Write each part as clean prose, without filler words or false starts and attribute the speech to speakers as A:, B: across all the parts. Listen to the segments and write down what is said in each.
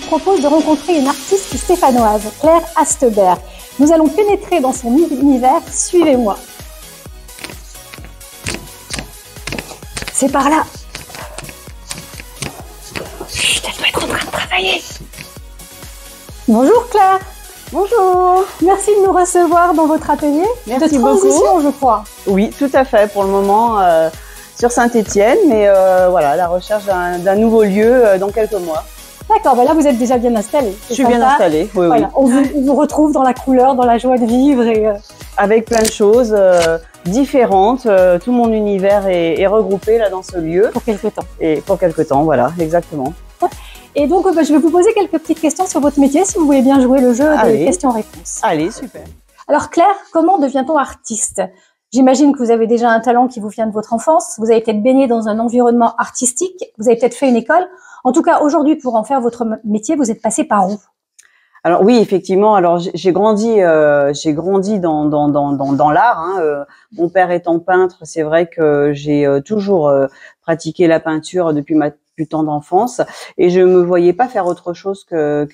A: propose de rencontrer une artiste stéphanoise, Claire Astebert. Nous allons pénétrer dans son univers. Suivez-moi. C'est par là. Chut, elle doit être en train de travailler. Bonjour Claire.
B: Bonjour.
A: Merci de nous recevoir dans votre atelier.
B: Merci
A: de transition,
B: beaucoup.
A: Je crois.
B: Oui, tout à fait. Pour le moment, sur Saint-Étienne, mais voilà, la recherche d'un nouveau lieu dans quelques mois.
A: D'accord, ben là vous êtes déjà bien installée.
B: Je suis bien installée, oui,
A: voilà,
B: oui.
A: On vous retrouve dans la couleur, dans la joie de vivre. Et,
B: avec plein de choses différentes. Tout mon univers est regroupé là dans ce lieu.
A: Pour quelque temps.
B: Et pour quelque temps, voilà, exactement.
A: Et donc, je vais vous poser quelques petites questions sur votre métier, si vous voulez bien jouer le jeu des questions-réponses.
B: Allez, super.
A: Alors Claire, comment devient-on artiste? J'imagine que vous avez déjà un talent qui vous vient de votre enfance. Vous avez peut-être baigné dans un environnement artistique. Vous avez peut-être fait une école. En tout cas, aujourd'hui, pour en faire votre métier, vous êtes passé par où?
B: Alors oui, effectivement. Alors j'ai grandi dans l'art. Hein. Mon père étant peintre, c'est vrai que j'ai toujours pratiqué la peinture depuis ma plus tendre enfance, et je me voyais pas faire autre chose que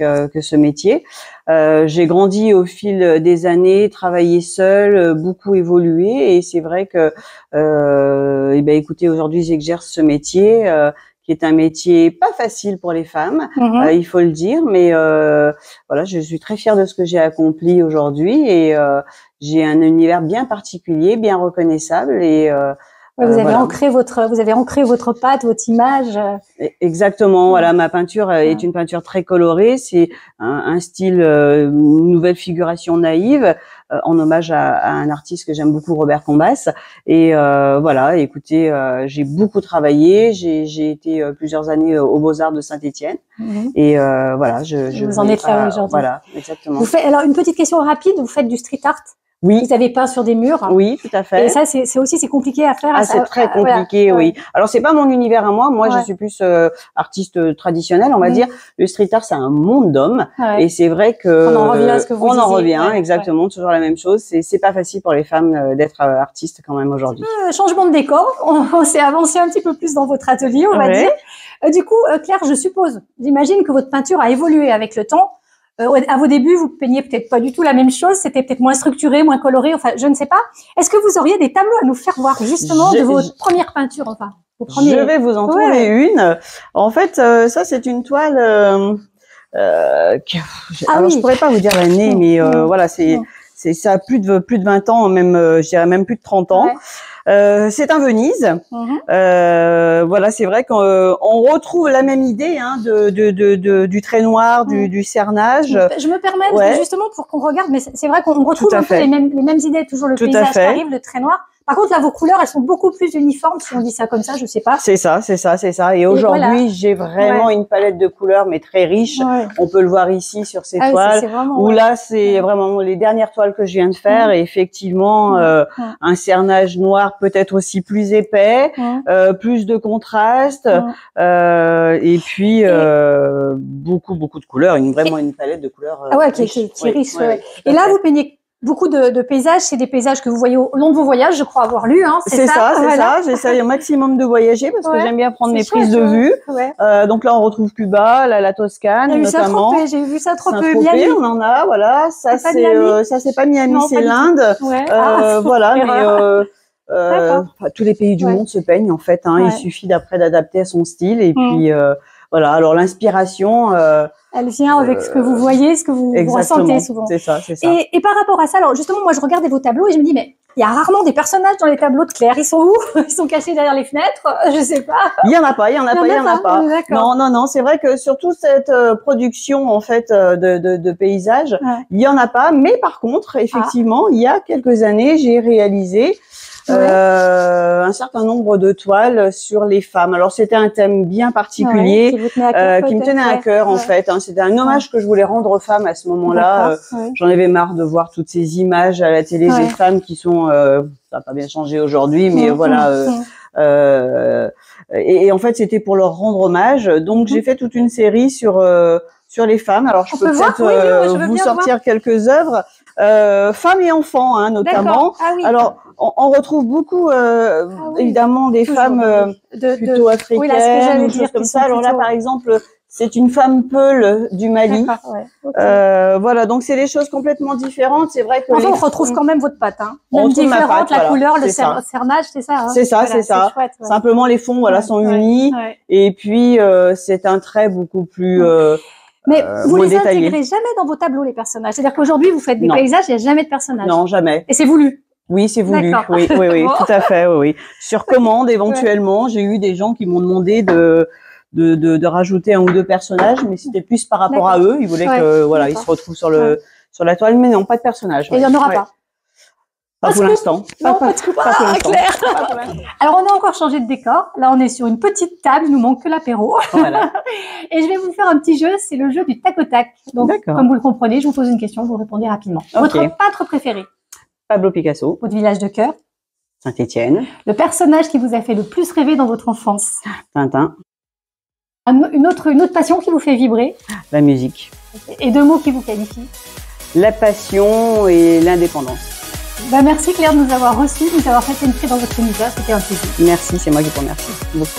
B: ce métier. J'ai grandi au fil des années, travaillé seule, beaucoup évolué, et c'est vrai que écoutez, aujourd'hui j'exerce ce métier qui est un métier pas facile pour les femmes, il faut le dire, mais voilà, je suis très fière de ce que j'ai accompli aujourd'hui, et j'ai un univers bien particulier, bien reconnaissable, et
A: vous avez ancré votre patte, votre image.
B: Exactement. Voilà, ma peinture est une peinture très colorée. C'est un style, une nouvelle figuration naïve, en hommage à un artiste que j'aime beaucoup, Robert Combas. Et voilà, écoutez, j'ai beaucoup travaillé. J'ai été plusieurs années aux Beaux-Arts de Saint-Étienne. Et voilà,
A: vous en êtes là aujourd'hui.
B: Voilà, exactement.
A: Alors une petite question rapide. Vous faites du street art?
B: Oui.
A: Vous avez peint sur des murs.
B: Oui, tout à fait.
A: Et ça, c'est compliqué à faire.
B: Ah, c'est très compliqué, oui. Alors, c'est pas mon univers à moi. Moi, je suis plus artiste traditionnel, on va dire. Le street art, c'est un monde d'hommes. Et c'est vrai que
A: on en revient à ce que vous disiez.
B: On en revient, exactement, toujours la même chose. C'est pas facile pour les femmes d'être artistes quand même aujourd'hui.
A: Changement de décor. On s'est avancé un petit peu plus dans votre atelier, on va dire. Du coup, Claire, j'imagine que votre peinture a évolué avec le temps. À vos débuts, vous peignez peut-être pas du tout la même chose, c'était peut-être moins structuré, moins coloré, enfin, je ne sais pas. Est-ce que vous auriez des tableaux à nous faire voir, justement, de vos premières peintures, enfin, vos premiers...
B: Je vais vous en trouver une. En fait, ça, c'est une toile, alors, je pourrais pas vous dire l'année, mais voilà, ça a plus de 20 ans, même, je dirais même plus de 30 ans. C'est un Venise. Voilà, c'est vrai qu'on retrouve la même idée du trait noir, du cernage.
A: Je me permets justement pour qu'on regarde, mais c'est vrai qu'on retrouve un peu les mêmes idées, toujours le paysage qui arrive, le trait noir. Par contre, là, vos couleurs, elles sont beaucoup plus uniformes, si on dit ça comme ça, je sais pas.
B: C'est ça. Et aujourd'hui, j'ai vraiment une palette de couleurs, mais très riche. On peut le voir ici sur ces toiles. Où là, c'est vraiment les dernières toiles que je viens de faire. Et effectivement, un cernage noir peut-être aussi plus épais, plus de contraste, et puis beaucoup de couleurs. Vraiment une palette de couleurs.
A: Qui est riche. Et là, vous peignez beaucoup de paysages, c'est des paysages que vous voyez au long de vos voyages, je crois avoir lu.
B: C'est ça. J'essaye au maximum de voyager parce que j'aime bien prendre mes prises de vue. Donc là, on retrouve Cuba, la Toscane notamment.
A: J'ai vu ça trop peu.
B: Miami. On en a, voilà. Ça c'est pas Miami, c'est l'Inde. Voilà, mais tous les pays du monde se peignent en fait. Il suffit d'après d'adapter à son style et puis voilà. Alors l'inspiration.
A: Elle vient avec ce que vous voyez, ce que vous ressentez souvent.
B: C'est ça.
A: Et par rapport à ça, alors justement, moi je regardais vos tableaux et je me dis, mais il y a rarement des personnages dans les tableaux de Claire. Ils sont où? Ils sont cachés derrière les fenêtres? Je sais pas.
B: Il y en a pas. Non. C'est vrai que sur toute cette production en fait de paysages, il y en a pas. Mais par contre, effectivement, il y a quelques années, j'ai réalisé un certain nombre de toiles sur les femmes. Alors c'était un thème bien particulier qui me tenait à cœur en fait. C'était un hommage que je voulais rendre aux femmes à ce moment-là. J'en avais marre de voir toutes ces images à la télé des femmes qui sont, ça n'a pas bien changé aujourd'hui, mais voilà. Et en fait c'était pour leur rendre hommage. Donc j'ai fait toute une série sur les femmes. Alors je peux peut-être vous sortir quelques œuvres. Femmes et enfants, notamment. Alors, on retrouve beaucoup, évidemment, des femmes plutôt africaines, des choses comme ça. Alors là, par exemple, C'est une femme peule du Mali.
A: Ouais. Okay.
B: Voilà, donc c'est des choses complètement différentes. C'est vrai que
A: enfin, on retrouve quand même votre pâte, hein.
B: Même
A: différente, la
B: voilà,
A: couleur, le cernage, c'est ça. Hein.
B: C'est ça, voilà, c'est ça. Chouette, ouais. Simplement les fonds, voilà, sont unis. Ouais. Et puis c'est un trait beaucoup plus.
A: Mais vous les intégrez jamais dans vos tableaux, les personnages. C'est-à-dire qu'aujourd'hui, vous faites des paysages, il n'y a jamais de personnages.
B: Non, jamais.
A: Et c'est voulu.
B: Oui, c'est voulu. Oui, tout à fait. Oui. Sur commande, éventuellement, j'ai eu des gens qui m'ont demandé de rajouter 1 ou 2 personnages, mais c'était plus par rapport à eux. Ils voulaient que voilà, ils se retrouvent sur la toile, mais non, pas de personnages.
A: Et il n'y en aura pas.
B: Pas pour l'instant.
A: Pas pour l'instant. Claire. Alors, on a encore changé de décor. Là, on est sur une petite table. Il nous manque que l'apéro. Voilà. Et je vais vous faire un petit jeu. C'est le jeu du tac au tac. Donc, comme vous le comprenez, je vous pose une question. Vous répondez rapidement. Votre peintre préféré?
B: Pablo Picasso.
A: Votre village de cœur?
B: Saint-Étienne.
A: Le personnage qui vous a fait le plus rêver dans votre enfance?
B: Tintin.
A: Une autre passion qui vous fait vibrer?
B: La musique.
A: Et 2 mots qui vous qualifient?
B: La passion et l'indépendance.
A: Merci Claire de nous avoir reçus, de nous avoir fait entrer dans votre univers. C'était un plaisir.
B: Merci, c'est moi qui vous remercie beaucoup.